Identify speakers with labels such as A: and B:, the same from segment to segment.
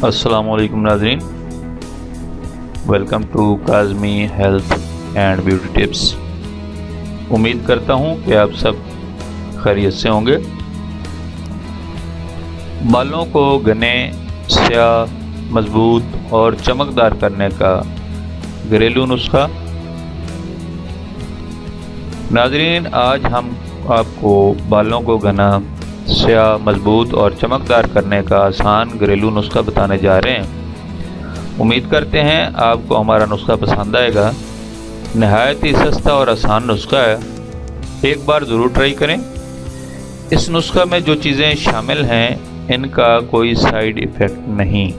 A: السلام علیکم ناظرین، welcome to Kazmi health and beauty tips. امید کرتا ہوں کہ آپ سب خیریت سے ہوں گے۔ بالوں کو گھنے، سیاہ، مضبوط اور چمکدار کرنے کا گھریلو نسخہ۔ ناظرین، آج ہم آپ کو بالوں کو گھنا، سیاہ، مضبوط اور چمکدار کرنے کا آسان گھریلو نسخہ بتانے جا رہے ہیں۔ امید کرتے ہیں آپ کو ہمارا نسخہ پسند آئے گا۔ نہایت ہی سستا اور آسان نسخہ ہے، ایک بار ضرور ٹرائی کریں۔ اس نسخہ میں جو چیزیں شامل ہیں ان کا کوئی سائیڈ ایفیکٹ نہیں۔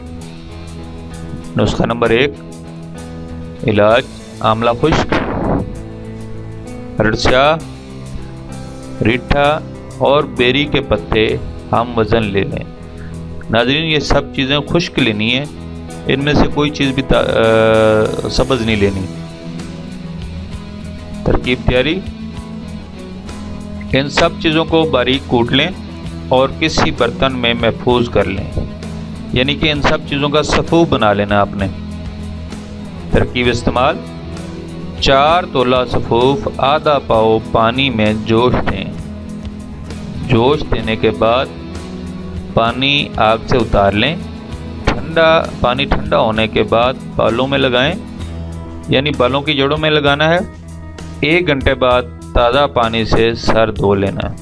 A: نسخہ نمبر 1، علاج آملہ خشک، ہرڑ سیاہ، ریٹھا اور بیری کے پتے ہم وزن لے لیں۔ ناظرین، یہ سب چیزیں خشک لینی ہیں، ان میں سے کوئی چیز بھی سبز نہیں لینی۔ ترکیب تیاری: ان سب چیزوں کو باریک کوٹ لیں اور کسی برتن میں محفوظ کر لیں، یعنی کہ ان سب چیزوں کا صفوف بنا لینا آپ نے۔ ترکیب استعمال: 4 تولہ صفوف آدھا پاؤ پانی میں جوش دیں۔ جوش دینے کے بعد پانی آگ سے اتار لیں۔ پانی ٹھنڈا ہونے کے بعد بالوں میں لگائیں، یعنی بالوں کی جڑوں میں لگانا ہے۔ 1 گھنٹے بعد تازہ پانی سے سر دھو لینا ہے۔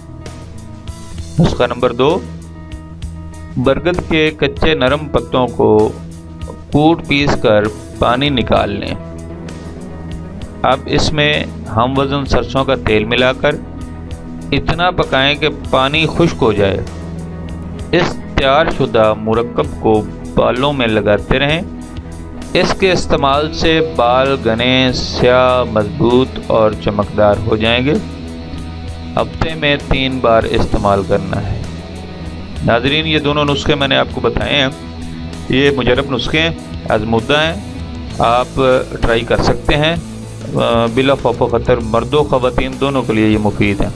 A: نسخہ نمبر 2، برگد کے کچے نرم پتوں کو کوٹ پیس کر پانی نکال لیں۔ اب اس میں ہم وزن سرسوں کا تیل ملا کر اتنا پکائیں کہ پانی خشک ہو جائے۔ اس تیار شدہ مرکب کو بالوں میں لگاتے رہیں۔ اس کے استعمال سے بال گھنے، سیاہ، مضبوط اور چمکدار ہو جائیں گے۔ ہفتے میں 3 بار استعمال کرنا ہے۔ ناظرین، یہ دونوں نسخے میں نے آپ کو بتائے ہیں، یہ مجرب نسخے ہیں، آزمودہ ہیں، آپ ٹرائی کر سکتے ہیں۔ بلا خوف و خطر مرد و خواتین دونوں کے لیے یہ مفید ہیں۔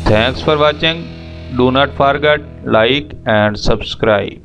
A: Thanks for watching. Do not forget like and subscribe.